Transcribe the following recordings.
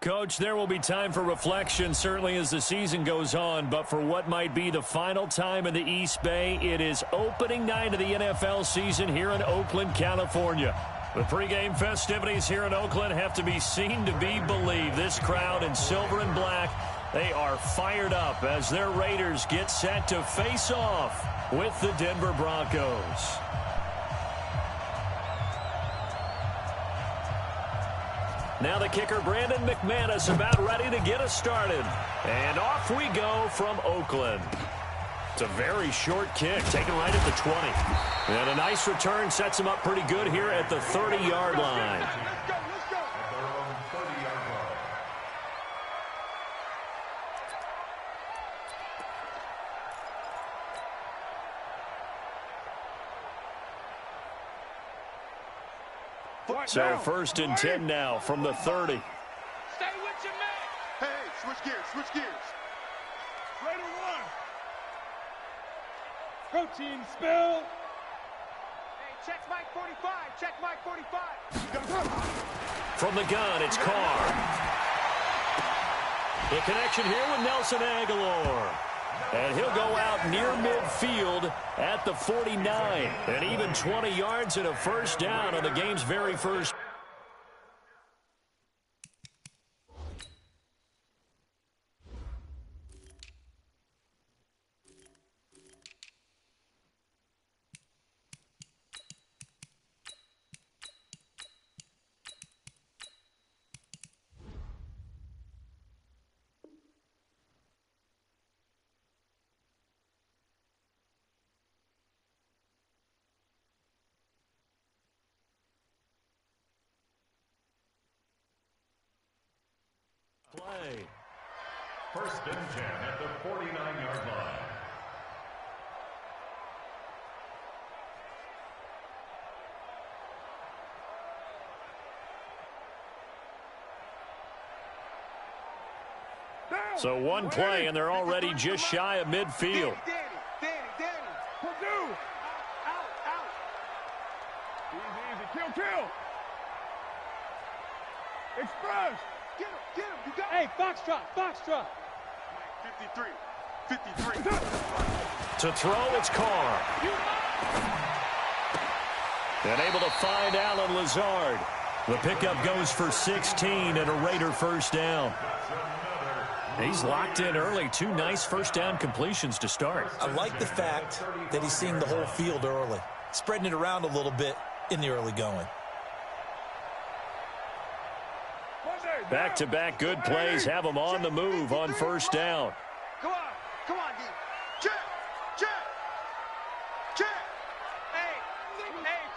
Coach, there will be time for reflection, certainly as the season goes on, but for what might be the final time in the East Bay, it is opening night of the NFL season here in Oakland, California. The pregame festivities here in Oakland have to be seen to be believed. This crowd in silver and black, they are fired up as their Raiders get set to face off with the Denver Broncos. Now the kicker, Brandon McManus, about ready to get us started. And off we go from Oakland. It's a very short kick, taken right at the 20. And a nice return sets him up pretty good here at the 30-yard line. Let's go. So first and 10 now from the 30. Stay with your man. Hey, switch gears. Raider 1. Protein spill. Hey, check Mike 45. From the gun, it's Carr. The connection here with Nelson Aguilar. And he'll go out near midfield at the 49. And even 20 yards and a first down on the game's very first. Play. First and 10 at the 49-yard line. So one play, and they're already just shy of midfield. Danny. Purdue. Out. Easy. Kill. Express. Get him. You got it. Hey, Foxtrot. 53. To throw, it's Carr. And able to find Alan Lazard. The pickup goes for 16 and a Raider first down. He's locked in early. Two nice first down completions to start. I like the fact that he's seeing the whole field early, spreading it around a little bit in the early going. Back-to-back good plays have him on the move on first down. Come on, D. Check. Hey,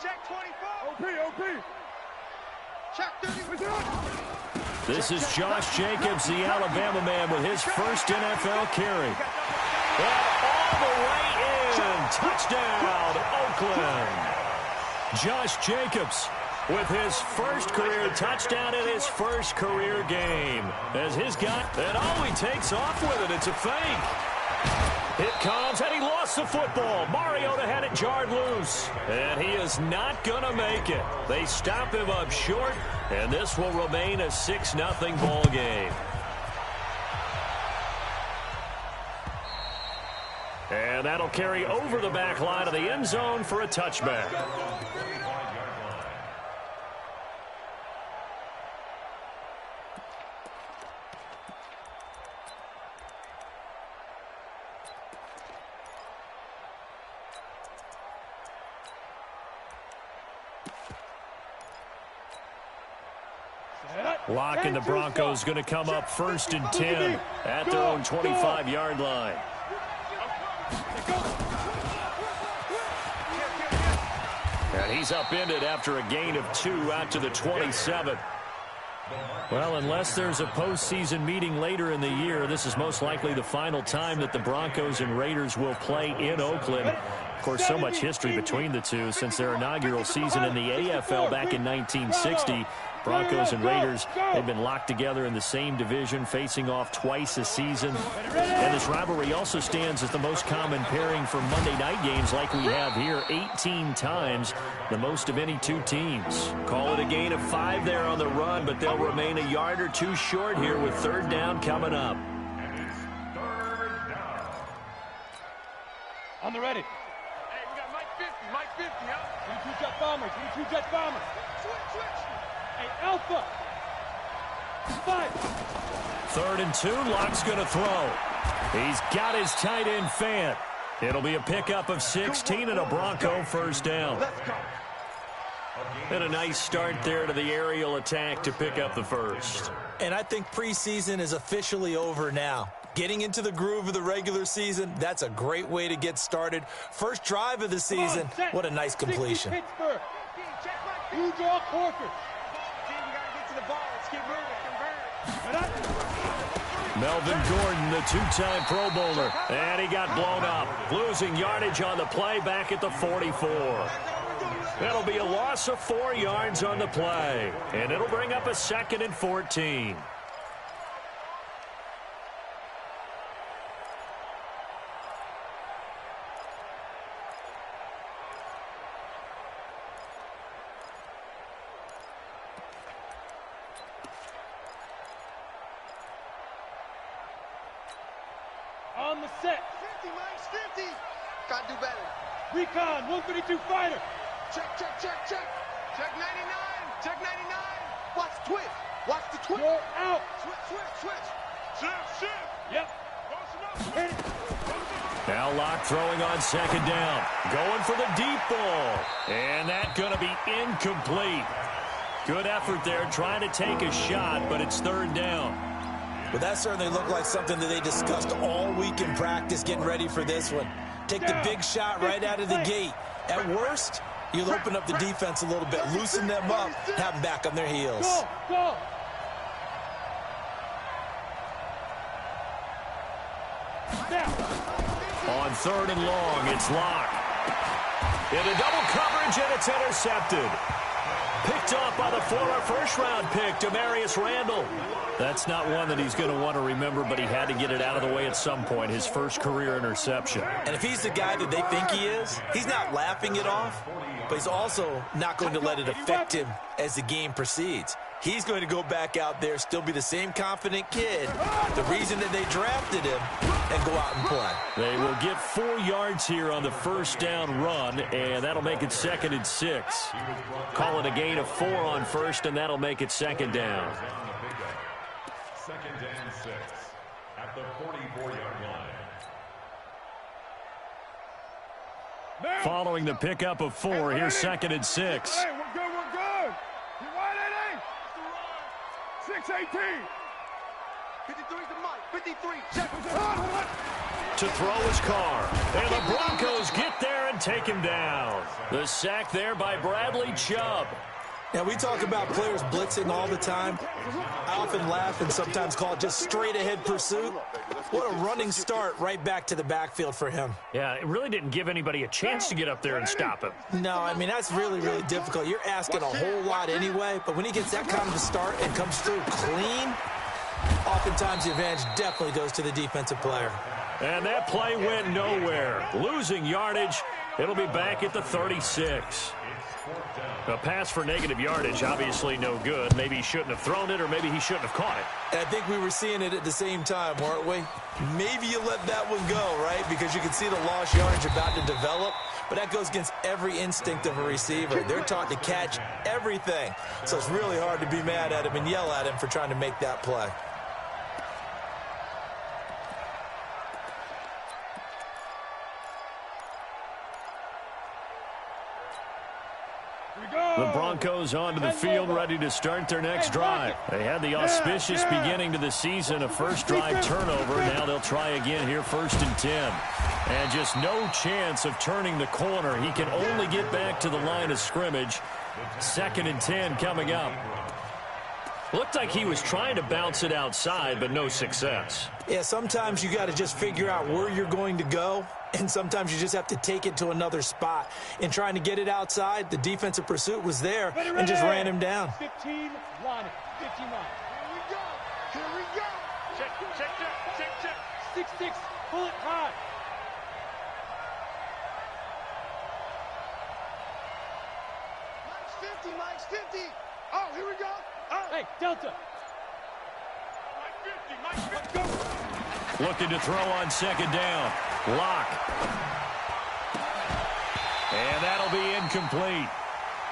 check 24. OP. Check 30. This is Josh Jacobs, the Alabama man, with his first NFL carry. And all the way in. Touchdown, Oakland. Josh Jacobs with his first career touchdown in his first career game. As his guy, and he takes off with it. It's a fake. It comes, and he lost the football. Mariota had it jarred loose, and he is not going to make it. They stop him up short, and this will remain a 6-0 ball game. And that'll carry over the back line of the end zone for a touchback. Lock and the Broncos going to come up first and 10 at their own 25-yard line. And he's upended after a gain of 2 out to the 27. Well, unless there's a postseason meeting later in the year, this is most likely the final time that the Broncos and Raiders will play in Oakland. Of course, so much history between the two since their inaugural season in the AFL back in 1960. Broncos and Raiders, they've been locked together in the same division, facing off twice a season. And this rivalry also stands as the most common pairing for Monday night games like we have here, 18 times, the most of any two teams. Call it a gain of 5 there on the run, but they'll remain a yard or two short here with third down coming up. On the ready. Hey, we got Mike 50, huh? 22 jet bombers, 22 jet bombers. Switch. Hey, Alpha. 5. 3rd and 2, Locke's going to throw. He's got his tight end Fant. It'll be a pickup of 16 and a Bronco first down. And a nice start there to the aerial attack to pick up the first. And I think preseason is officially over now. Getting into the groove of the regular season, that's a great way to get started. First drive of the season, what a nice completion. Blue draw Corker. Melvin Gordon, the 2-time Pro Bowler, and he got blown up. Losing yardage on the play back at the 44. That'll be a loss of 4 yards on the play, and it'll bring up a 2nd and 14. On the set. 50, Mike, 50. Gotta do better. Recon, 132 fighter. Check. Check 99. Check 99. Watch the twist. Watch the twist. You're out. Switch. Shift. Yep. Hit it. Now Locke throwing on 2nd down. Going for the deep ball. And that's going to be incomplete. Good effort there trying to take a shot, but it's 3rd down. Well, that certainly looked like something that they discussed all week in practice getting ready for this one. Take the big shot right out of the gate. At worst, you'll open up the defense a little bit, loosen them up, have them back on their heels. Go. On 3rd and long, it's Locke. In a double coverage, and it's intercepted. Picked off by the former first-round pick, Demarius Randall. That's not one that he's going to want to remember, but he had to get it out of the way at some point, his first career interception. And if he's the guy that they think he is, he's not laughing it off, but he's also not going to let it affect him as the game proceeds. He's going to go back out there, still be the same confident kid, the reason that they drafted him, and go out and play. They will get 4 yards here on the first down run, and that'll make it 2nd and 6. Call it a gain of 4 on first, and that'll make it 2nd down. 2nd and 6 at the 44-yard line. Following the pickup of 4, here's 2nd and 6. Hey, we're good. You wide 618. 53 to Mike. 53. Check. To throw his car. And the Broncos get there and take him down. The sack there by Bradley Chubb. Now, we talk about players blitzing all the time. I often laugh and sometimes call it just straight-ahead pursuit. What a running start right back to the backfield for him. Yeah, it really didn't give anybody a chance to get up there and stop him. No, I mean, that's really, really difficult. You're asking a whole lot anyway, but when he gets that kind of a start and comes through clean, oftentimes the advantage definitely goes to the defensive player. And that play went nowhere. Losing yardage, it'll be back at the 36. A pass for negative yardage, obviously no good. Maybe he shouldn't have thrown it, or maybe he shouldn't have caught it. And I think we were seeing it at the same time, weren't we? Maybe you let that one go, right? Because you can see the lost yardage about to develop. But that goes against every instinct of a receiver. They're taught to catch everything. So it's really hard to be mad at him and yell at him for trying to make that play. The Broncos onto the field, ready to start their next drive. They had the auspicious beginning to the season, a first drive turnover. Now they'll try again here, 1st and 10. And just no chance of turning the corner. He can only get back to the line of scrimmage. 2nd and 10 coming up. Looked like he was trying to bounce it outside, but no success. Yeah, sometimes you got to just figure out where you're going to go And sometimes you just have to take it to another spot. In trying to get it outside, the defensive pursuit was there and just ran him down. 15 line it. 15 line. Here we go. Here we go. Check, check, check, check, check. 6-6. Pull it high. Mike's 50. Oh, here we go. Oh. Hey, Delta. Mike 50. Mike 50. Go. Looking to throw on second down. Lock. And that'll be incomplete.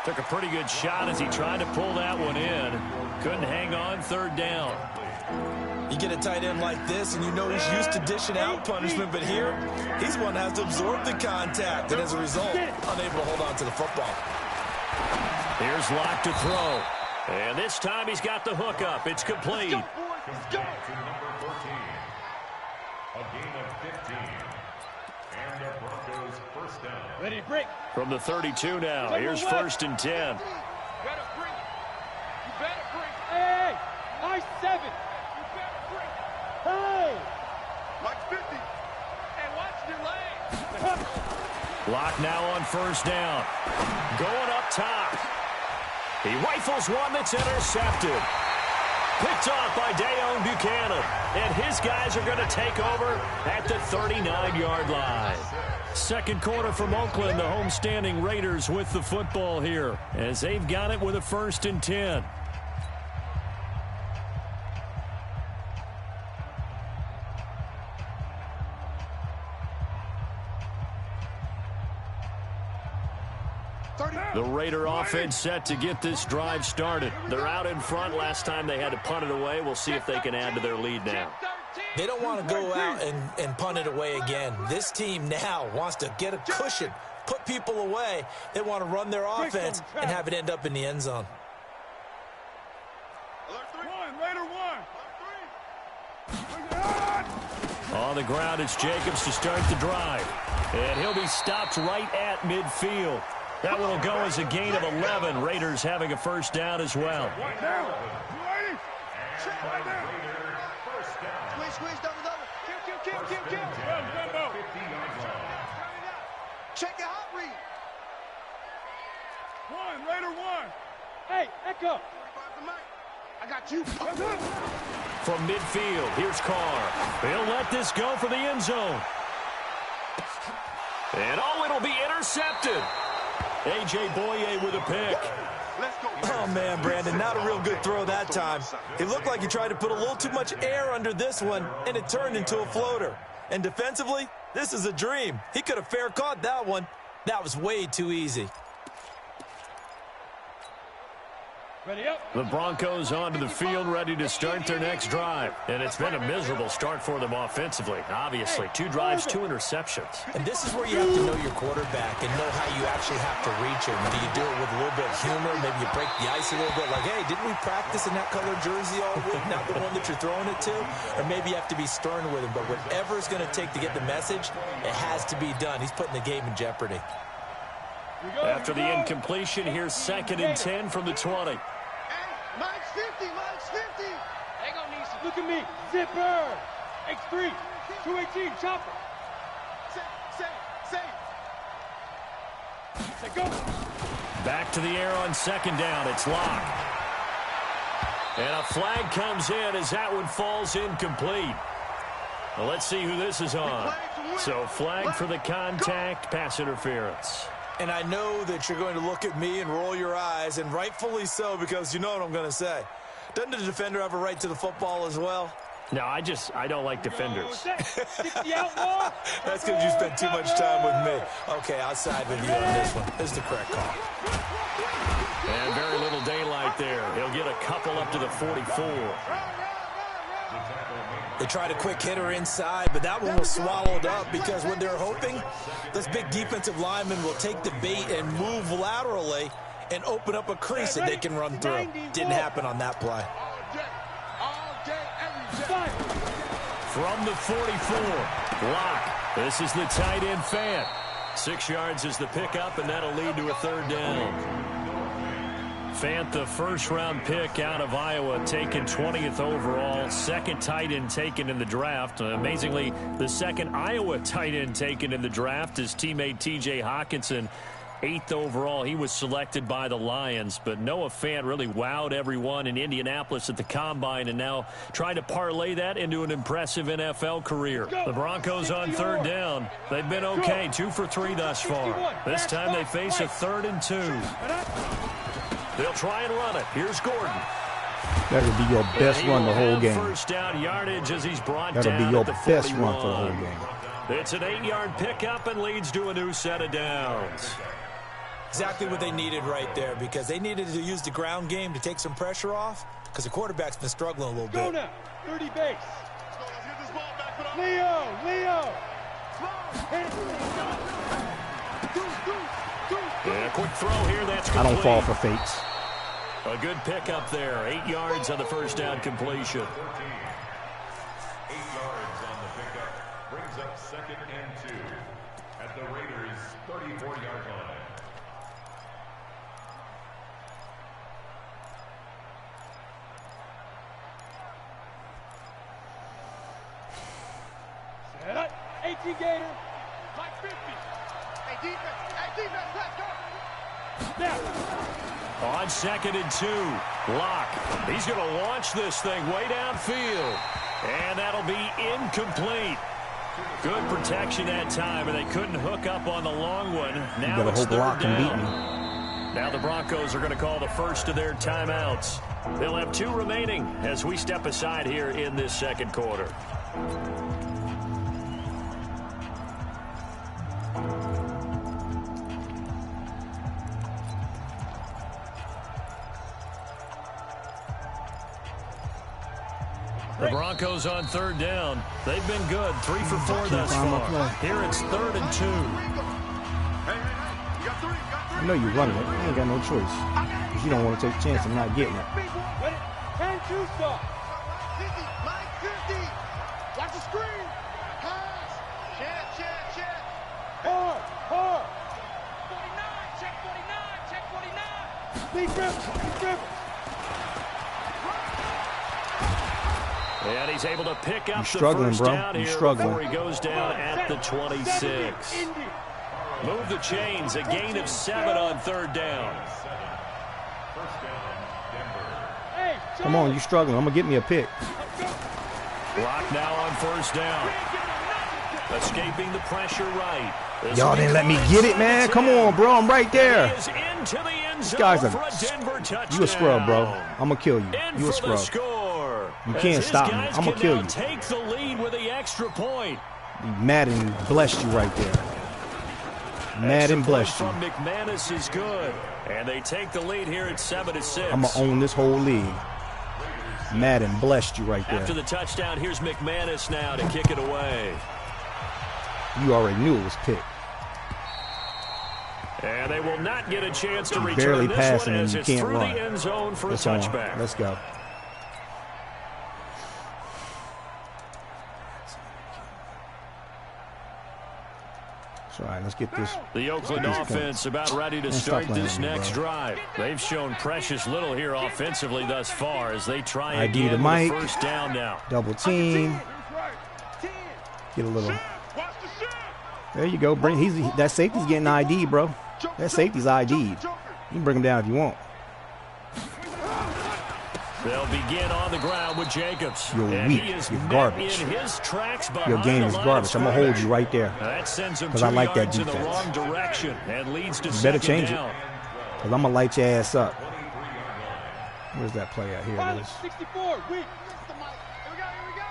Took a pretty good shot as he tried to pull that one in. Couldn't hang on third down. You get a tight end like this, and you know he's used to dishing out punishment, but here, he's one that has to absorb the contact, and as a result, unable to hold on to the football. Here's Lock to throw. And this time he's got the hook up. It's complete. Let's go. To number 14. A gain of 15. And the Broncos first down. Ready to break. From the 32 now. Here's first and 10. You better break. You better break. Hey, high 7. You better break. Hey. Mike's 50. Hey, watch your legs. Lock now on first down. Going up top. He rifles one that's intercepted. Picked off by Dayon Buchanan. And his guys are going to take over at the 39-yard line. Second quarter from Oakland, the homestanding Raiders with the football here as they've got it with a first and 10. The Raider offense set to get this drive started. They're out in front. Last time they had to punt it away. We'll see if they can add to their lead now. They don't want to go out and punt it away again. This team now wants to get a cushion, put people away. They want to run their offense and have it end up in the end zone. On the ground, it's Jacobs to start the drive. And he'll be stopped right at midfield. That one will go as a gain of 11. Raiders having a first down as well. Squeeze, double. Kill. Check it out, read. Raider one. Hey, Echo. I got you. From midfield, here's Carr. He'll let this go for the end zone. And it'll be intercepted. A.J. Boye with a pick. Oh, man, Brandon, not a real good throw that time. It looked like he tried to put a little too much air under this one, and it turned into a floater. And defensively, this is a dream. He could have fair caught that one. That was way too easy. Ready up. The Broncos onto the field, ready to start their next drive. And it's been a miserable start for them offensively. Obviously, 2 drives, 2 interceptions. And this is where you have to know your quarterback and know how you actually have to reach him. Do you do it with a little bit of humor? Maybe you break the ice a little bit, like, hey, didn't we practice in that color jersey all week, not the one that you're throwing it to? Or maybe you have to be stern with him. But whatever it's going to take to get the message, it has to be done. He's putting the game in jeopardy. After the incompletion, here's second and 10 from the 20. Mike's 50. They gonna need some. Look at me. Zipper. X3. 218. Chopper. Say go. Back to the air on second down. It's Lock. And a flag comes in as that one falls incomplete. Well, let's see who this is on. So flag for the contact, pass interference. And I know that you're going to look at me and roll your eyes, and rightfully so, because you know what I'm going to say. Doesn't the defender have a right to the football as well? No, I don't like defenders. That's because you spent too much time with me. Okay, I'll side with you on this one. This is the correct call. And very little daylight there. He'll get a couple up to the 44. They tried a quick hitter inside, but that one was swallowed up because what they're hoping, this big defensive lineman will take the bait and move laterally and open up a crease that they can run through. Didn't happen on that play. From the 44, Lock. This is the tight end fan. 6 yards is the pickup, and that'll lead to a third down. Fant, the first-round pick out of Iowa, taken 20th overall, second tight end taken in the draft. Amazingly, the second Iowa tight end taken in the draft is teammate T.J. Hawkinson, 8th overall. He was selected by the Lions, but Noah Fant really wowed everyone in Indianapolis at the Combine and now trying to parlay that into an impressive NFL career. The Broncos on third down. They've been okay, 2 for 3 thus far. This time they face a 3rd and 2. They'll try and run it. Here's Gordon. That'll be your best run the whole game. First down yardage as he's brought That'll down be your at the best 41. run for the whole game. It's an 8-yard pickup and leads to a new set of downs. Exactly what they needed right there, because they needed to use the ground game to take some pressure off, because the quarterback's been struggling a little bit. Go now, 30 base. Leo. Yeah, quick throw here. That's complete. I don't fall for fakes. A good pickup there. 8 yards on the first down completion. 8 yards on the pickup. Brings up 2nd and 2 at the Raiders' 34-yard line. Set up. 18 Gator. Like 50. Hey, defense, let's go. Now. On 2nd and 2, Locke. He's going to launch this thing way downfield. And that'll be incomplete. Good protection that time, and they couldn't hook up on the long one. Now you it's hope Locke can beat me. Now the Broncos are going to call the first of their timeouts. They'll have 2 remaining as we step aside here in this second quarter. The Broncos on third down. They've been good. 3 for 4 thus far. Here it's 3rd and 2. I know you're running it. You ain't got no choice. Because you don't want to take a chance of not getting it. Ready? 10-2 stop. 50, Mike 50. Watch the screen. Pass. Check. Hard. 49. Check 49. Lead Rivers. And he's able to pick up the struggling, first bro. down here before he goes down at the 26. Move the chains. A gain of 7 on third down. Come on, you struggling. I'm going to get me a pick. Block now on first down. Escaping the pressure right. Y'all didn't let me get it, man. Come on, bro. I'm right there. This guy's you a scrub, bro. I'm going to kill you. You a scrub. You can't stop me. I'm going to kill you. Take the lead with the extra point. Madden blessed you right there. Madden blessed you. From McManus is good. And they take the lead here at 7-6. I'm going to own this whole league. Madden blessed you right there. After the touchdown, here's McManus now to kick it away. You already knew it was picked. And they will not get a chance to return barely this passing one and as you it's can't through run. the end zone for It's a on. touchback. Let's go. All right, let's get this. The Oakland offense about ready to start this next drive. They've shown precious little here offensively thus far as they try ID again to with Mike. first down now. Double team. Get a little. There you go. Bring. That safety's getting ID, bro. That safety's ID'd. You can bring him down if you want. They'll begin on the ground with Jacobs. You're weak. You're garbage. Your game is garbage. I'm going to hold you right there. Because I like that defense. In the wrong direction and leads to you better change down. it. Because I'm going to light your ass up. Where's that play at? Here it is. 64, weak. Here we go.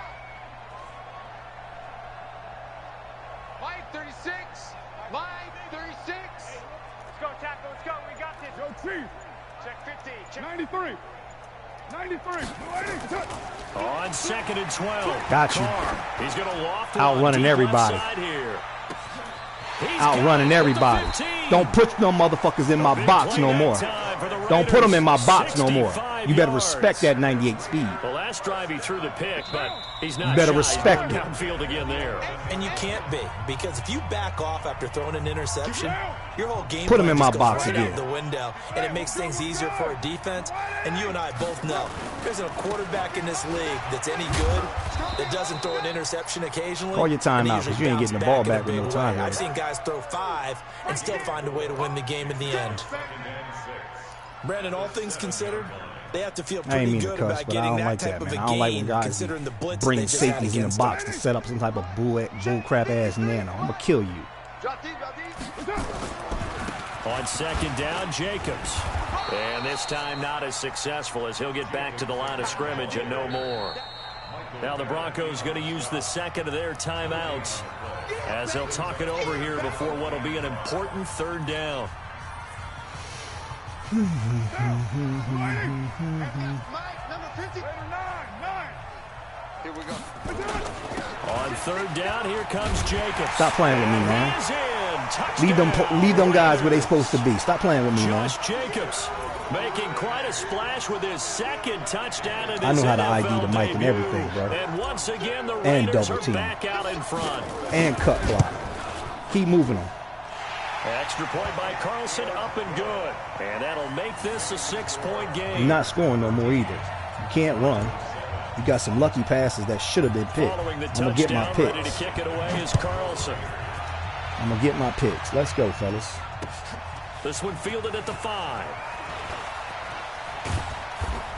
Mike 36. Mike 36. Let's go, tackle. Let's go. We got this. Yo, Chief. Check 50. Check 93. 93. On 2nd and 12. Got you. He's going to loft outrunning everybody. Outrunning everybody. Don't put no motherfuckers in my box no more. Don't put him in my box no more. You better respect that 98 speed. Well, last drive he threw the pick, but he's not. You better respect it. Downfield again there. And you can't be, because if you back off after throwing an interception, your whole game put him in my goes box right again. out the window, and it makes things easier for a defense. And you and I both know there's a quarterback in this league that's any good that doesn't throw an interception occasionally. Call your timeout, because you ain't getting the ball back with no time. I've seen guys throw 5 and still find a way to win the game in the end. Brandon, all things considered, they have to feel pretty good about getting that type of a game, considering the blitz bring they just had safeties in the box to set up some type of bull crap ass nano. I'm gonna kill you. On second down, Jacobs. And this time not as successful, as he'll get back to the line of scrimmage and no more. Now the Broncos going to use the second of their timeouts as they'll talk it over here before what will be an important third down. Here we go. On third down, here comes Jacobs. Stop playing with me, man. Leave them guys where they supposed to be. Stop playing with me, man. Josh Jacobs making quite a splash with his second touchdown in his I know how to NFL ID the mic and debut. everything, bro. And once again, the And Raiders double are team. back out in front. And cut block. Keep moving them. Extra point by Carlson, up and good. And that'll make this a 6-point game. You're not scoring no more either. You can't run. You got some lucky passes that should have been picked. Following the I'm going to get my touchdown, ready to picks. kick it away is Carlson. I'm going to get my picks. Let's go, fellas. This one fielded at the 5.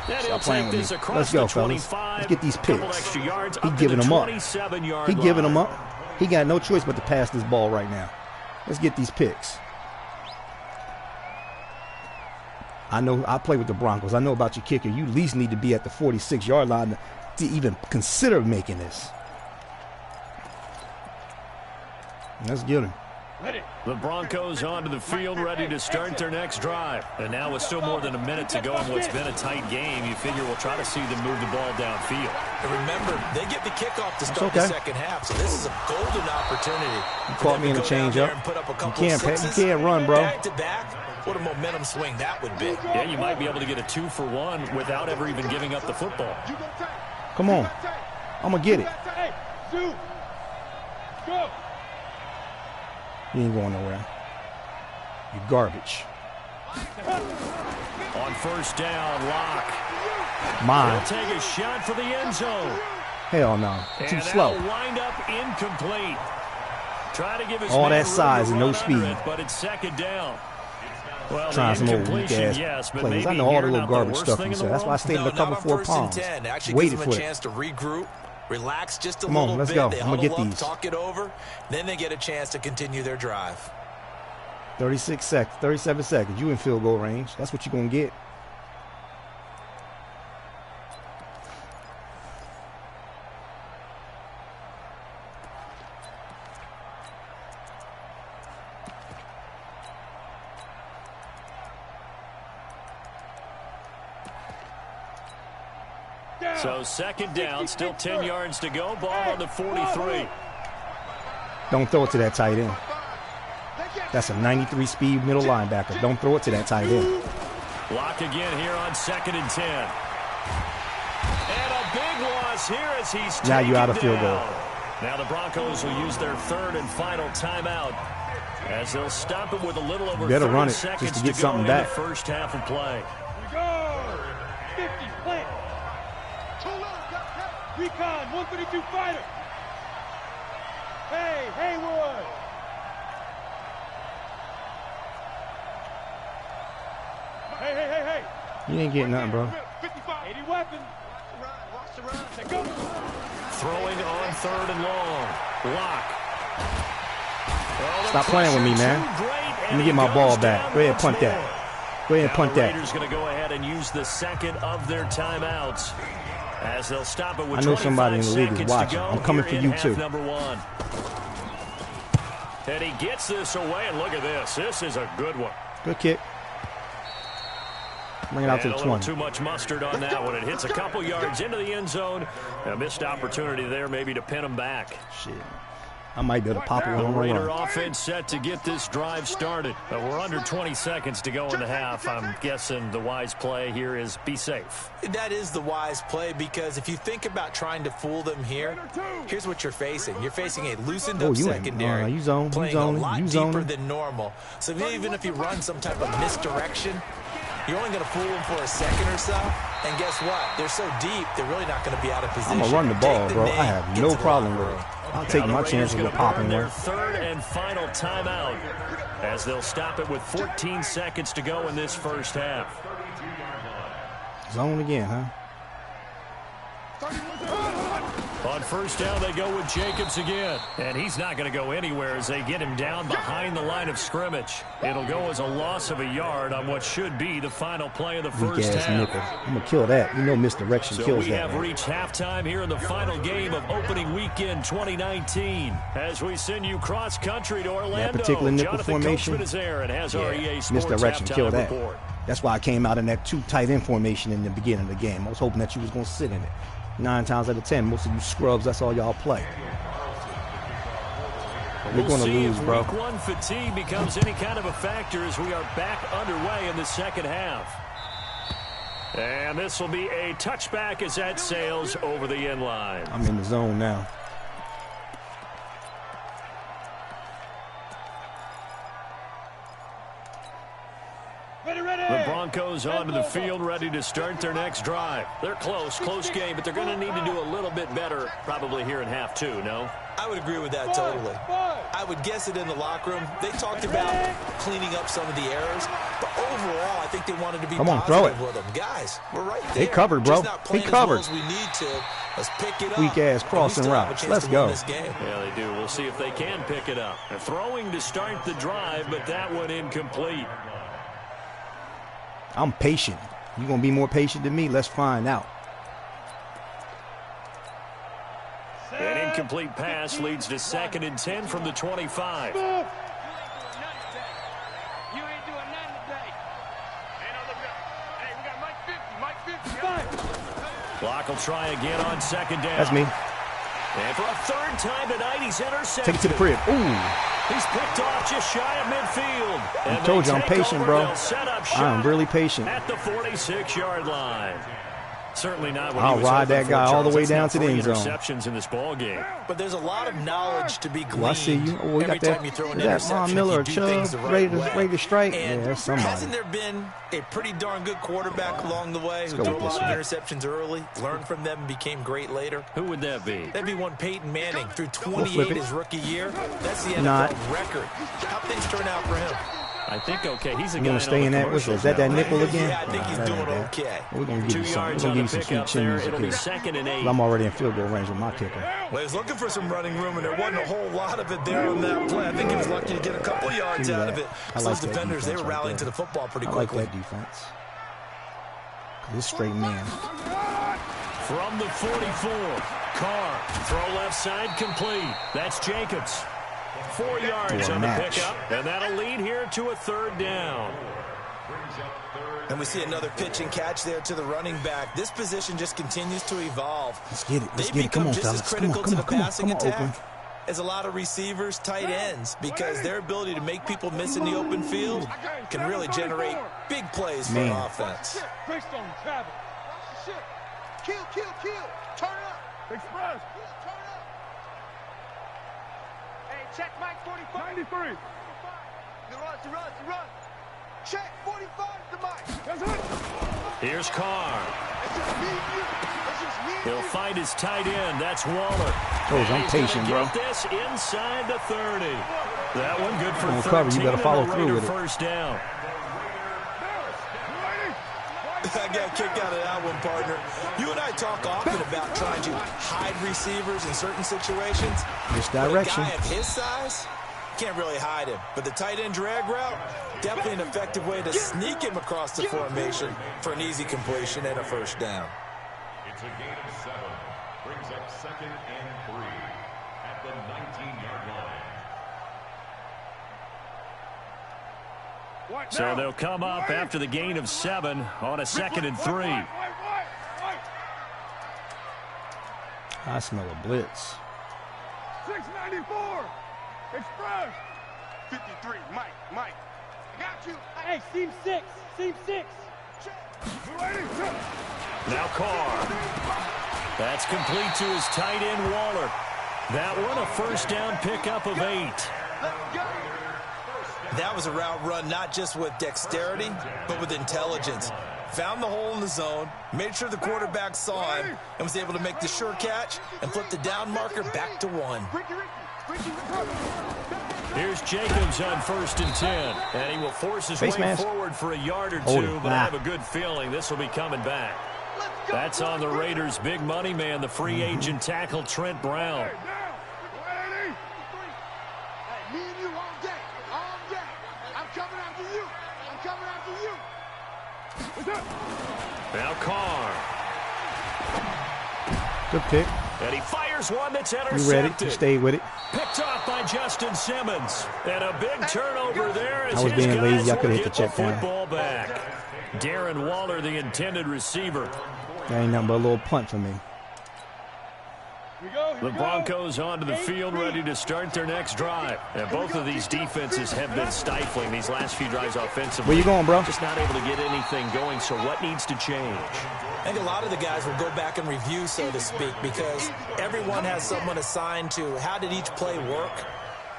And Stop playing with me. Let's the go, fellas. 25. Let's get these Couple picks. extra yards He up to giving the them up. 27-yard He giving line. them up. He got no choice but to pass this ball right now. Let's get these picks. I know I play with the Broncos. I know about your kicker. You at least need to be at the 46-yard line to even consider making this. Let's get him. The Broncos onto the field, ready to start their next drive. And now with still more than a minute to go in what's been a tight game, you figure we'll try to see them move the ball downfield. And remember, they get the kickoff to start the second half, so this is a golden opportunity. You caught me in the change-up. You can't run, bro. Back to back. What a momentum swing that would be. Yeah, you might be able to get a 2-for-1 without ever even giving up the football. Come on. I'm going to get it. Go. You ain't going nowhere. You garbage. On first down, Locke. Mine. He'll take a shot for the end zone. Hell no. Too And slow. that'll wind up incomplete. Try to give his All man that room size to and no run under speed. it, but it's second down. Well, Trying the some old incompletion, weak-ass yes, but plays. I maybe know all the here little not garbage worst stuff thing you in the said. That's why I world. stayed in a couple not on 4 first and palms. 10. Actually Waited gives them for a it. chance to regroup, relax just a Come on, little let's bit. go. They I'm gonna get huddle up, these. talk it over, then they get a chance to continue their drive. 36 seconds, 37 seconds. You in field goal range. That's what you're going to get. So second down, still 10 yards to go. Ball on the 43. Don't throw it to that tight end. That's a 93 speed middle linebacker. Don't throw it to that tight end. Lock again here on second and 10. And a big loss here as he's Now taken you're out of field goal. down. Now the Broncos will use their third and final timeout as they'll stop it with a little over 30 run it seconds just to get go something in back. the first half of play. Go. 50, plant. Recon, 132 fighter. Hey, Haywood. Hey. You ain't getting nothing, bro. 55, 80 weapons. Watch the run. Say go. Throwing on third and long. Lock. Well, the Stop playing with me, pressure man. too great, Let and me he get my goes ball down back. Go ahead, once punt more. that. Go ahead and Now punt the that. Raiders going to go ahead and use the second of their timeouts as they'll stop it with I know somebody in the league is 25 seconds to watching. go I'm coming here for in you half too. number 1. And he gets this away, and look at this. This is a good one. Good kick. Bring it out to And the a little 20. too much mustard on that one. It hits a couple yards into the end zone. A missed opportunity there maybe to pin him back. Shit. I might be able to pop it on the Raider run. offense set to get this drive started. But we're under 20 seconds to go in the half. I'm guessing the wise play here is be safe. That is the wise play, because if you think about trying to fool them here, here's what you're facing. You're facing a loosened up secondary, playing a lot deeper than normal. So even if you run some type of misdirection, you're only going to fool them for a second or so. And guess what? They're so deep, they're really not going to be out of position. I'm going to run the ball, bro. I have no problem with it. I'll take my chances with popping their one. third and final timeout, as they'll stop it with 14 seconds to go in this first half. Zone again, huh? On first down, they go with Jacobs again. And he's not going to go anywhere as they get him down behind the line of scrimmage. It'll go as a loss of a yard on what should be the final play of the first half. Nickel. I'm going to kill that. You know misdirection kills that. So we have reached halftime here in the final game of opening weekend 2019. As we send you cross-country to Orlando, that particular nickel Jonathan formation, Coachman is there and has REA Sports misdirection kill that. Report. That's why I came out in that 2 tight end formation in the beginning of the game. I was hoping that you was going to sit in it. 9 times out of 10, most of you scrubs, that's all y'all play. We're going to lose, bro. Week 1 fatigue becomes any kind of a factor as we are back underway in the second half. And this will be a touchback as that sails over the end line. I'm in the zone now. The Broncos onto the field, ready to start their next drive. They're close game, but they're going to need to do a little bit better probably here in half 2, no? I would agree with that totally. I would guess it in the locker room. They talked about cleaning up some of the errors, but overall, I think they wanted to be positive with them. Guys, we're right there. They covered, bro. They covered. As well as we need to. Let's pick it up. Weak ass crossing routes. Let's go. Yeah, they do. We'll see if they can pick it up. They're throwing to start the drive, but that one incomplete. I'm patient. You going to be more patient than me? Let's find out. An incomplete pass leads to 2nd and 10 from the 25. You ain't doing nothing today. Hey, no, look up. Hey, we got Mike 50. Clock will try again on 2nd down. That's me. And for a 3rd time tonight, he's intercepted. Take it to the crib. Ooh. He's picked off just shy of midfield. I told you I'm patient, bro. I'm really patient. At the 46-yard line. Certainly not what I'll ride that guy all the way down to the end zone. Interceptions in this ball game. But there's a lot of knowledge to be gleaned. Well, I see you. Oh, we got that. Is that Von Miller or Chubb ready to strike? And yeah, that's somebody. Hasn't there been a pretty darn good quarterback along the way who threw a lot of interceptions early, learned from them, and became great later? Who would that be? That'd be one Peyton Manning. Through 28 his rookie year. That's the NFL record. How things turn out for him? I think okay. He's a guy. You want to stay in that? Is that nickel again? Yeah, I think he's doing okay. We're going to give you some. We're going to give you some sweet chin music here. 2nd and 8. I'm already in field goal range with my kicker. Well, he was looking for some running room, and there wasn't a whole lot of it there on that play. I think he was lucky to get a couple yards out of it. Those defenders, they were rallying to the football pretty quickly. I like that defense. This straight man. From the 44, Carr, throw left side complete. That's Jacobs. 4 yards on the pickup, and that'll lead here to a 3rd down. And we see another pitch and catch there to the running back. This position just continues to evolve. Let's get it. Let's get it. Come on, fellas. Come on, Oakland. As a lot of receivers, tight ends, because their ability to make people miss in the open field can really generate big plays for an offense. Greystone, travel. Kill. Turn up. Express. Check Mike 45. 93. He runs. Check 45 to Mike. That's it. Here's Carr. He'll find his tight end. That's Waller. I'm patient, bro. Get this inside the 30. That one good for 13. Cover. You got to follow through with it. First down. I got a kick out of that one, partner. You and I talk often about trying to hide receivers in certain situations. Misdirection. But a guy of his size, can't really hide him. But the tight end drag route, definitely an effective way to sneak him across the formation for an easy completion and a first down. It's a gain of 7. Brings up 2nd and 3 at the 19-yard line. So they'll come up after the gain of 7 on a 2nd and 3. I smell a blitz. 694. Express. 53. Mike. I got you. Hey, seam 6. Now Carr. That's complete to his tight end, Waller. That one, a first down pickup of 8. That was a route run not just with dexterity, but with intelligence. Found the hole in the zone, made sure the quarterback saw him, and was able to make the sure catch and flip the down marker back to 1. Here's Jacobs on 1st and 10, and he will force his way forward for a yard or two, but I have a good feeling this will be coming back. That's on the Raiders' big money man, the free agent tackle Trent Brown. Me and you all day. I'm coming after you. Now Carr. Good pick. And he fires one that's intercepted. You ready? You stayed with it. Picked off by Justin Simmons. And a big turnover there as I was his being lazy. I guys could will have hit the get check the down. football back. Darren Waller, the intended receiver. That ain't nothing but a little punt for me. The Broncos onto the field, ready to start their next drive. And both of these defenses have been stifling these last few drives offensively. Where you going, bro? Just not able to get anything going, so what needs to change? I think a lot of the guys will go back and review, so to speak, because everyone has someone assigned to how did each play work.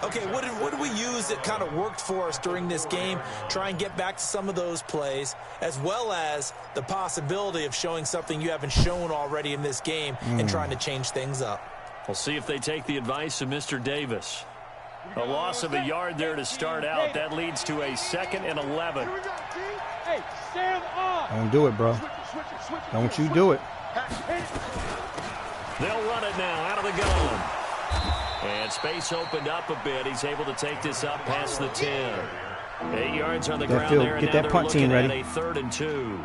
Okay, what did we use that kind of worked for us during this game? Try and get back to some of those plays, as well as the possibility of showing something you haven't shown already in this game and trying to change things up. We'll see if they take the advice of Mr. Davis. A loss of a yard there to start out. That leads to a 2nd and 11. Hey, stand on. Don't do it, bro. Don't you do it. They'll run it now out of the gun. And space opened up a bit. He's able to take this up past the 10. 8 yards on the ground there. And get now that punt they're team looking ready. at a 3rd and 2.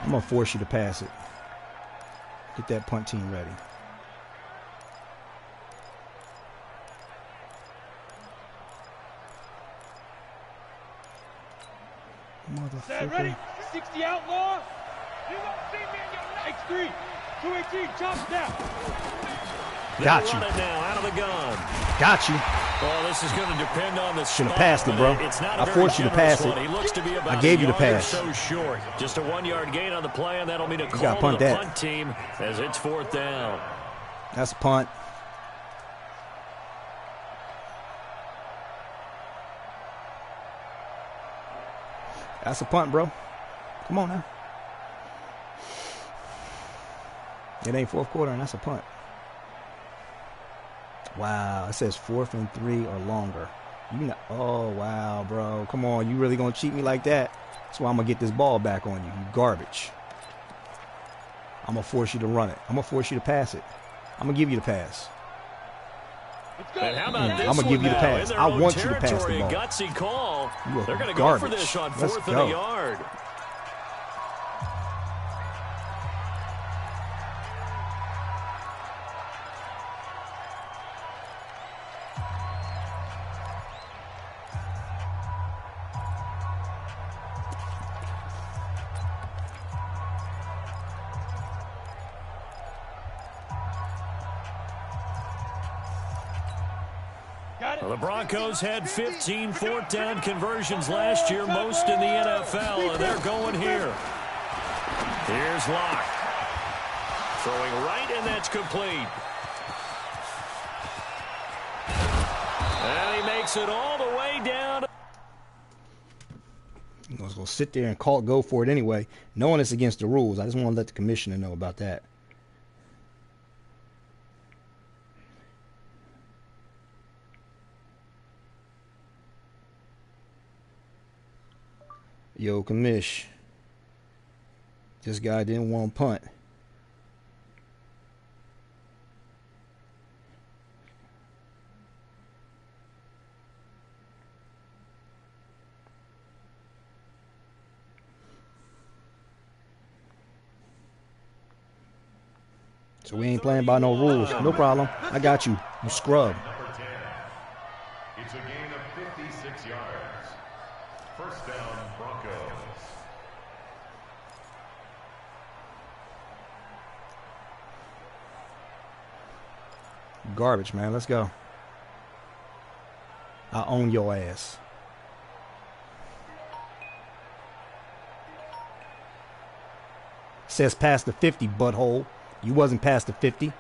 I'm going to force you to pass it. Get that punt team ready. Stand ready. 60 outlaw. You won't see me in your next 3. 218, chop down. Got you. Run it now out of the gun. Got you. Well, this is going to depend on the Should have spot, passed it, bro. It's not I forced you to pass it. He looks to be about I gave you the a yard or pass. so short. Just a 1-yard gain on the play, and that'll mean a call gotta punt to the that. punt team as it's 4th down. That's a punt. That's a punt, bro. Come on now. It ain't 4th quarter, and that's a punt. Wow, it says 4th and 3 or longer. You know, oh, wow, bro. Come on, you really going to cheat me like that? That's why I'm going to get this ball back on you. You garbage. I'm going to force you to run it. I'm going to force you to pass it. I'm going to give you the pass. And how about this I'm going to give you the now? pass. In their I own want you to pass the territory, ball. a gutsy call. They're going to go garbage. for this on Let's 4th and go. a yard. Well, the Broncos had 15 4th down conversions last year, most in the NFL, and they're going here. Here's Locke. Throwing right, and that's complete. And he makes it all the way down. I was going to sit there and go for it anyway, knowing it's against the rules. I just want to let the commissioner know about that. Yo, commish. This guy didn't want to punt. So we ain't playing by no rules. No problem. I got you. You scrub. Number 10. It's a gain of 56 yards. First down, Broncos. Garbage, man. Let's go. I own your ass. Says past the 50, butthole. You wasn't past the 50.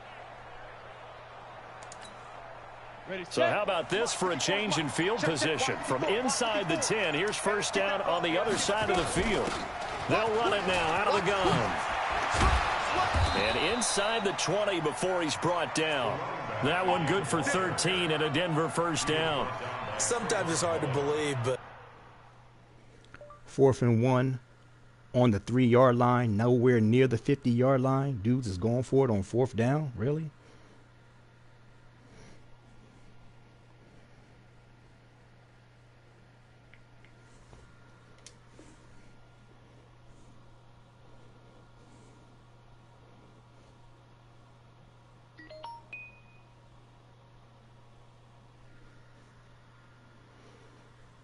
So how about this for a change in field position? From inside the 10, here's first down on the other side of the field. They'll run it now out of the gun. And inside the 20 before he's brought down. That one good for 13 and a Denver first down. Sometimes it's hard to believe, but 4th and 1 on the 3-yard line, nowhere near the 50-yard line. Dudes is going for it on 4th down. Really?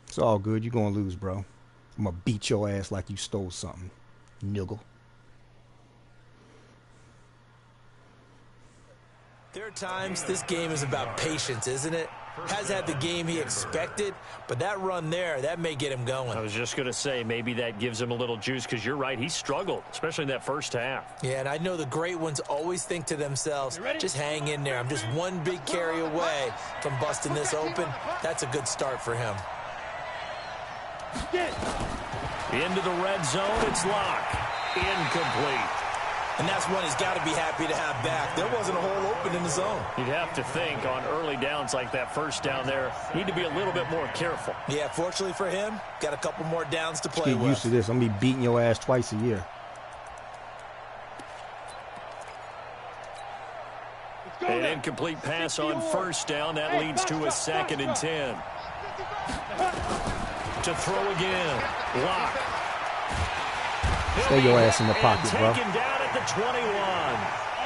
It's all good. You're going to lose, bro. I'm going to beat your ass like you stole something, nigga. there are times this game is about patience, isn't it? Has had the game he expected, but that run there, that may get him going. I was just going to say, maybe that gives him a little juice, because you're right, he struggled, especially in that first half. Yeah, and I know the great ones always think to themselves, just hang in there. I'm just one big carry away from busting this open. That's a good start for him. Into the red zone, it's Locke. Incomplete. And that's one he's got to be happy to have back. There wasn't a hole open in the zone. You'd have to think on early downs like that first down there, need to be a little bit more careful. Yeah, fortunately for him, got a couple more downs to play with. Get used to this. I'm going to be beating your ass twice a year. An incomplete pass on first down. That leads to a 2nd and 10. To throw again. Locke. Stay your ass in the pocket, bro. Taken down at the 21.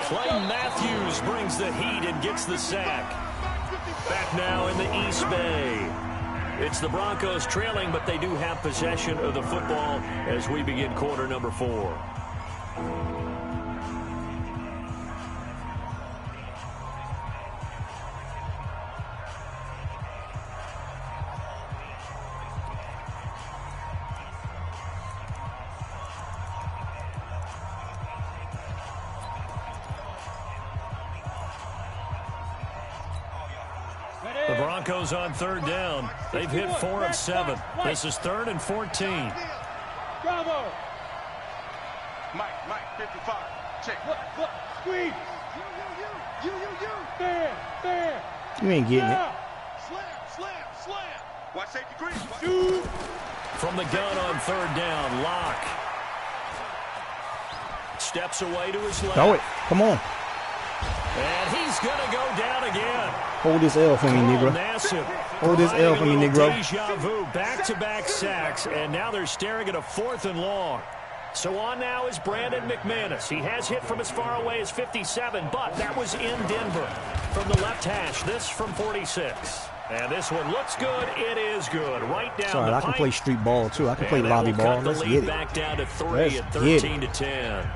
Clay Matthews brings the heat and gets the sack. Back now in the East Bay. It's the Broncos trailing, but they do have possession of the football as we begin quarter number 4. The Broncos on third down. They've hit 4 of 7. This is 3rd and 14. Bravo. Mike, 55. Check. Look, squeeze. You. There. You ain't getting it. Slam. Watch safety green. From the gun on 3rd down, Locke. Steps away to his left. Throw it. Come on. And he's going to go down again. Hold this L for me, Negro. Hold this L for me, Negro. Deja vu, back-to-back sacks, and now they're staring at a 4th and long. So on now is Brandon McManus. He has hit from as far away as 57, but that was in Denver. From the left hash, this from 46. And this one looks good. It is good. Right down Sorry, the I can pipe. play street ball, too. I can play lobby ball. Let's get it. Back down to 3 at 13 to 10.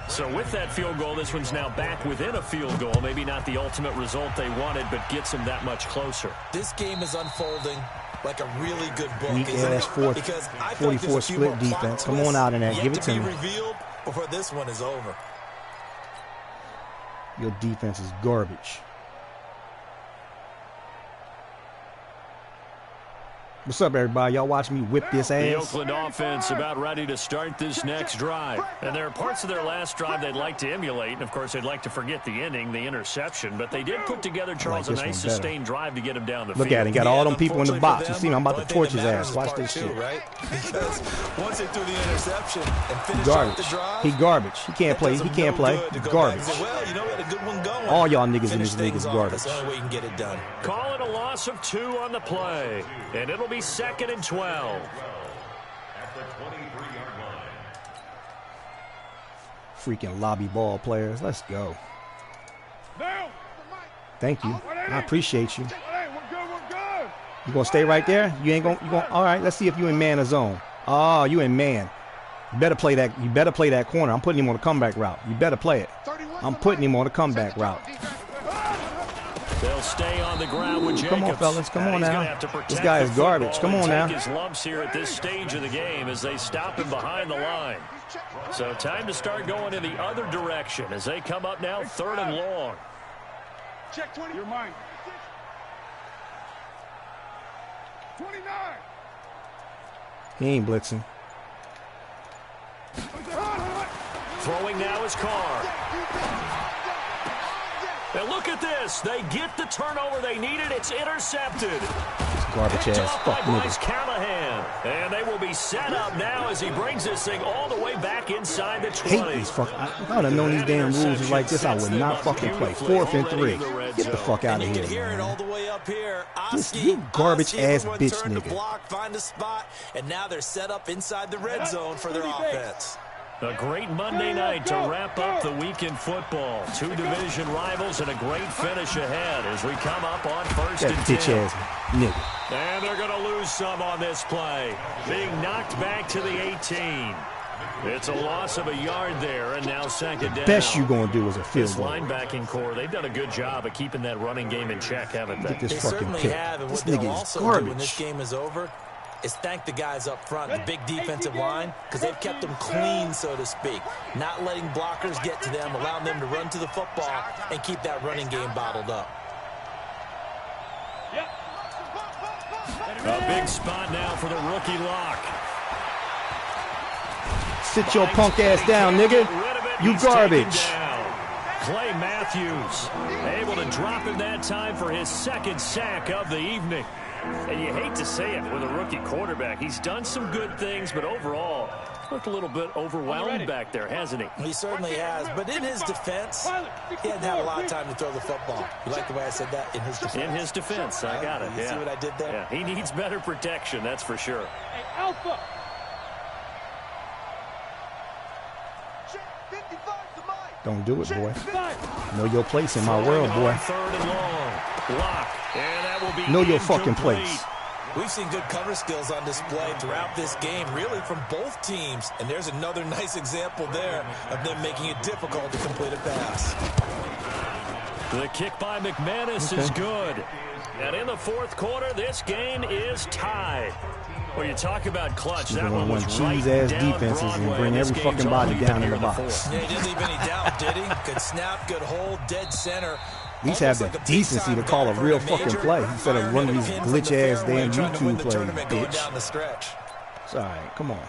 So with that field goal, this one's now back within a field goal. Maybe not the ultimate result they wanted, but gets them that much closer. This game is unfolding like a really good book. Weak-ass 44 split defense. Come on out in that. Give it to me. Revealed before this one is over. Your defense is garbage. What's up, everybody? Y'all watching me whip this ass? The Oakland offense about ready to start this next drive. And there are parts of their last drive they'd like to emulate. And, of course, they'd like to forget the ending, the interception. But they did put together, Charles, a nice sustained drive to get him down the field. Look at him. Got all them people in the box. You see him? I'm about to torch his ass. Watch this shit. Right? Because once they threw the interception and finished off the drive, he garbage. He can't play. He can't play. Garbage. Well, you know, we had a good one going. All y'all niggas in this league is garbage. That's the only way you can get it done. Call it a loss of 2 on the play. And it'll be 2nd and 12. At the 23-yard line. Freaking lobby ball players. Let's go. Thank you. I appreciate you. You gonna stay right there? You ain't gonna. All right. Let's see if you in man or zone. Oh, you in man. You better play that. You better play that corner. I'm putting him on the comeback route. You better play it. I'm putting him on the comeback route. They'll stay on the ground with Jacobs. Come on, fellas. Come on now. This guy is garbage. Come on now. His lumps here at this stage of the game as they stop him behind the line. So time to start going in the other direction as they come up now 3rd and long. Check 20. Your mind. 29. He ain't blitzing. Throwing now is Carr. And look at this. They get the turnover they needed. It's intercepted. Garbage ass fuck nigga. Callahan. And they will be set up now as he brings this thing all the way back inside the 20. Hate these fuck. If I would have known these damn rules was like this, I would not fucking play. 4th and 3. Get the fuck out of here, man. This you garbage ass bitch nigga. Block, find a spot, and now they're set up inside the red zone for their offense. A great Monday night to wrap up the week in football. 2 division rivals and a great finish ahead as we come up on 1st and 10. That bitch ass nigga. And they're going to lose some on this play. Being knocked back to the 18. It's a loss of a yard there, and now 2nd down. Best you going to do is a field this goal. linebacking core, they've done a good job of keeping that running game in check, haven't they? Get this They fucking certainly pick. have, and This what they'll nigga is also do garbage. when this game is over is thank the guys up front, the big defensive line, because they've kept them clean, so to speak. Not letting blockers get to them, allowing them to run to the football and keep that running game bottled up. A big spot now for the rookie lock. Sit your punk ass down, nigga. You garbage. Clay Matthews able to drop him that time for his 2nd sack of the evening. And you hate to say it with a rookie quarterback. He's done some good things, but overall, looked a little bit overwhelmed back there, hasn't he? He certainly has, but in his defense, he hadn't had a lot of time to throw the football. You like the way I said that? In his defense. In his defense, I got it. You see what I did there? Yeah, he needs better protection, that's for sure. Hey, Alpha. Don't do it, boy. Know your place in my world, boy. 3rd and long. Lock. And that will be know your fucking place. We've seen good cover skills on display throughout this game, really from both teams. And there's another nice example there of them making it difficult to complete a pass. The kick by McManus is good. And in the 4th quarter, this game is tied. Well, you talk about clutch. That one was cheese-ass defenses and bring every fucking body down in the box. Yeah, he didn't leave any doubt, did he? Good snap, good hold, dead center. At least have the decency to call a real fucking play instead of running these glitch-ass damn YouTube plays, bitch. It's all right. Come on.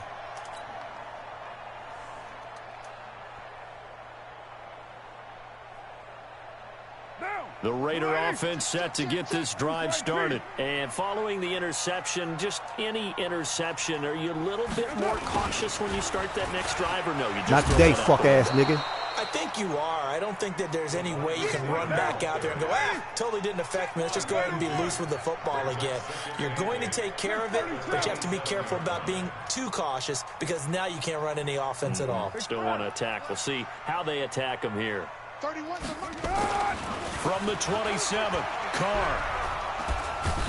The Raider offense set to get this drive started. And following the interception, just any interception, are you a little bit more cautious when you start that next drive or no? You just not today, fuck-ass nigga. I think you are. I don't think that there's any way you can run back out there and go, totally didn't affect me. Let's just go ahead and be loose with the football again. You're going to take care of it, but you have to be careful about being too cautious because now you can't run any offense at all. Still want to attack. We'll see how they attack him here. 31 from the 27, Carr.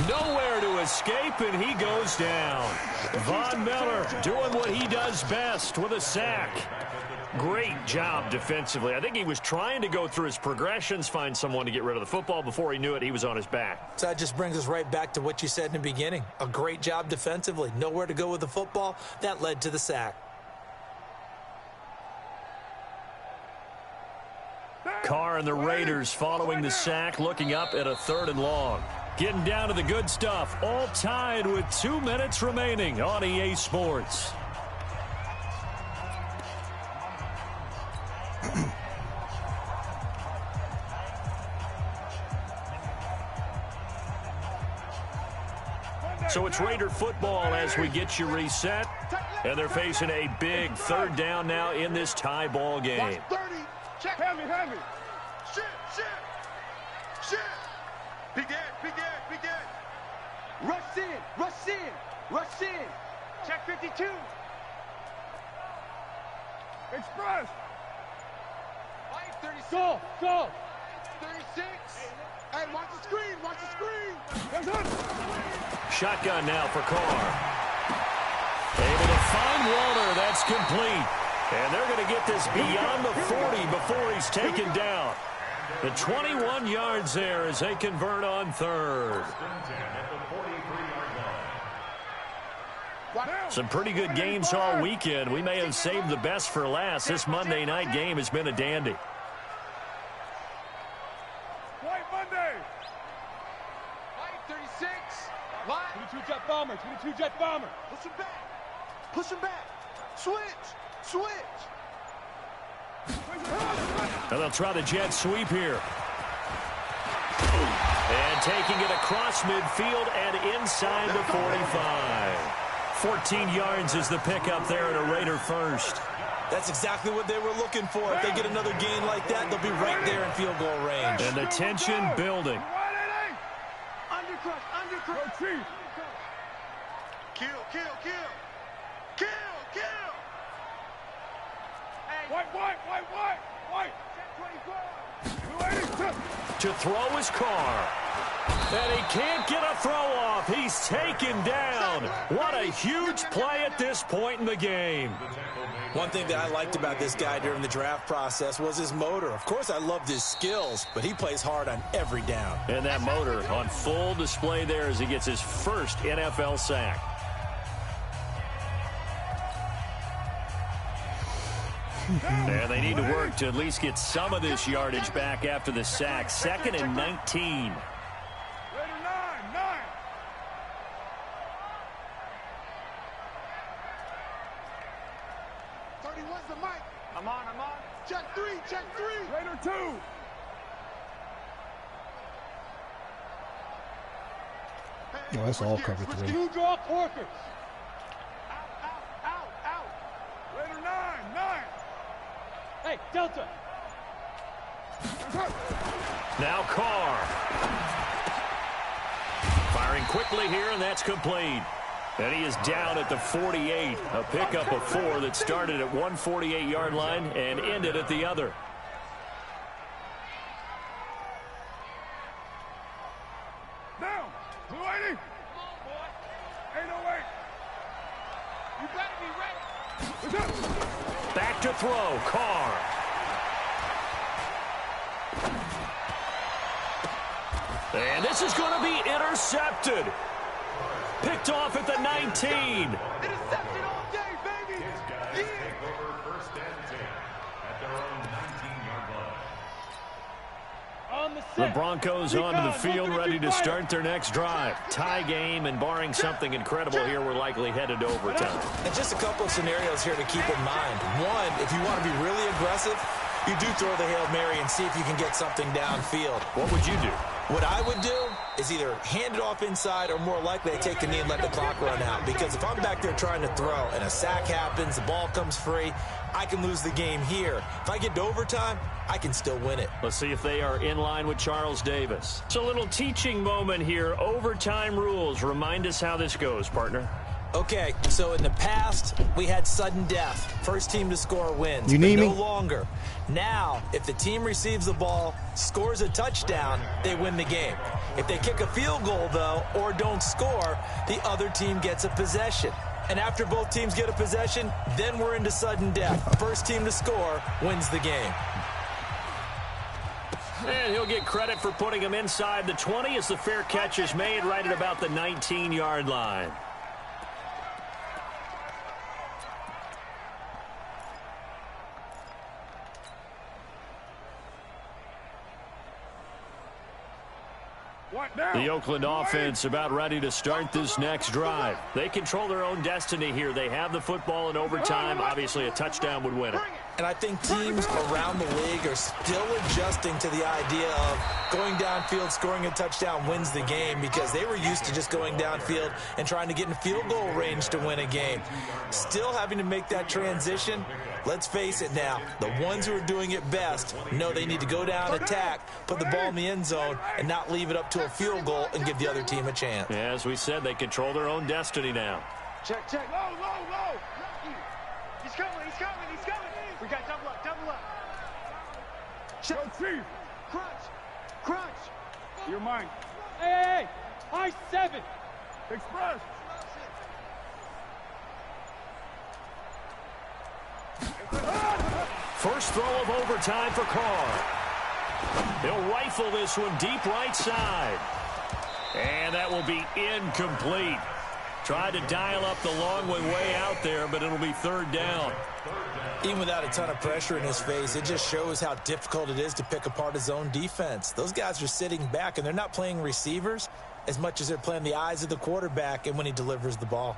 Nowhere to escape, and he goes down. Von Miller doing what he does best with a sack. Great job defensively. I think he was trying to go through his progressions, find someone to get rid of the football. Before he knew it, he was on his back. So that just brings us right back to what you said in the beginning. A great job defensively. Nowhere to go with the football. That led to the sack. Carr and the Raiders following the sack, looking up at a 3rd and long. Getting down to the good stuff, all tied with 2 minutes remaining on EA Sports. So it's Raider football as we get you reset. And they're facing a big 3rd down now in this tie ball game. Check. Hand me. Shit. Begin. Rush in. Check 52. Express. 36. Go. 36. Hey, watch the screen. Shotgun now for Carr. Able to find Walter. That's complete. And they're going to get this beyond the 40 before he's taken down. The 21 yards there as they convert on third. Some pretty good games all weekend. We may have saved the best for last. This Monday night game has been a dandy. White Monday. White 36. Line. 22 jet bomber. 22 jet bomber. Push him back. Push him back. Switch. Switch. And they'll try the jet sweep here. And taking it across midfield and inside the 45. 14 yards is the pickup there and a Raider first. That's exactly what they were looking for. If they get another gain like that, they'll be right there in field goal range. And the tension building. Undercut, undercut. Kill, kill, kill. Kill, kill. Hey. White. To throw his car. And he can't get a throw off. He's taken down. What a huge play at this point in the game. One thing that I liked about this guy during the draft process was his motor. Of course, I loved his skills, but he plays hard on every down. And that motor on full display there as he gets his first NFL sack. And they need to work to at least get some of this yardage back after the sack. 2nd and 19. I'm on. Check three. Raider 2. No, that's all cover 3. Two draw Corkers. Out. Raider 9. Hey, Delta. Now Carr. Firing quickly here, and that's complete. And he is down at the 48. A pickup of 4 that started at 148-yard line and ended at the other. Down. 280. 808. You better be ready. Back to throw. Carr. And this is going to be intercepted. Picked off at the 19. Intercepted all day, baby. His guys take over 1st and 10 at their own 19-yard line. On the The Broncos onto the field, ready to start their next drive. Tie game, and barring something incredible here, we're likely headed to overtime. And just a couple of scenarios here to keep in mind. One, if you want to be really aggressive, you do throw the Hail Mary and see if you can get something downfield. What would you do? What I would do is either hand it off inside or more likely I take the knee and let the clock run out. Because if I'm back there trying to throw and a sack happens, the ball comes free, I can lose the game here. If I get to overtime, I can still win it. Let's see if they are in line with Charles Davis. It's a little teaching moment here. Overtime rules. Remind us how this goes, partner. Okay, so in the past, we had sudden death. First team to score wins. You need but me? no longer. Now, if the team receives the ball, scores a touchdown, they win the game. If they kick a field goal, though, or don't score, the other team gets a possession. And after both teams get a possession, then we're into sudden death. First team to score wins the game. And he'll get credit for putting him inside the 20 as the fair catch is made right at about the 19-yard line. The Oakland offense about ready to start this next drive. They control their own destiny here. They have the football in overtime. Obviously, a touchdown would win it. And I think teams around the league are still adjusting to the idea of going downfield, scoring a touchdown wins the game, because they were used to just going downfield and trying to get in field goal range to win a game. Still having to make that transition. Let's face it now, the ones who are doing it best know they need to go down, attack, put the ball in the end zone, and not leave it up to a field goal and give the other team a chance. Yeah, as we said, they control their own destiny now. Check. Low. He's coming. We got double up. Check. Crunch. You're mine. Hey. High 7. Express. First throw of overtime for Carr. He'll rifle this one deep right side. And that will be incomplete. Tried to dial up the long one way out there, but it'll be third down. Even without a ton of pressure in his face, it just shows how difficult it is to pick apart his own defense. Those guys are sitting back, and they're not playing receivers as much as they're playing the eyes of the quarterback and when he delivers the ball.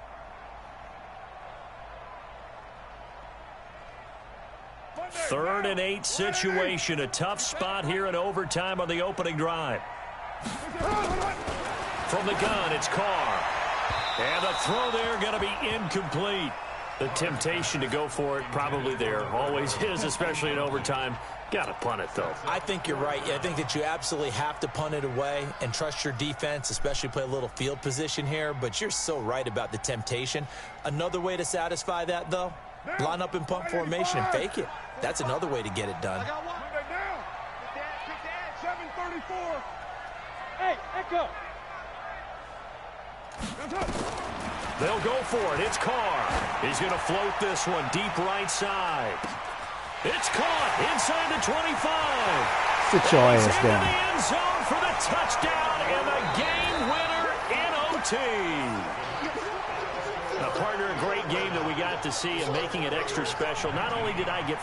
Third and 8 situation. A tough spot here in overtime on the opening drive. From the gun, it's Carr. And the throw there going to be incomplete. The temptation to go for it probably there. Always is, especially in overtime. Got to punt it, though. I think you're right. I think that you absolutely have to punt it away and trust your defense, especially play a little field position here. But you're so right about the temptation. Another way to satisfy that, though, line up in punt formation and fake it. That's another way to get it done. 734. Hey, Echo. They'll go for it. It's Carr. He's going to float this one deep right side. It's caught inside the 25. Sit your ass down. Into the end zone for the touchdown and the game winner in OT. Now, partner, a great game that we got to see and making it extra special. Not only did I get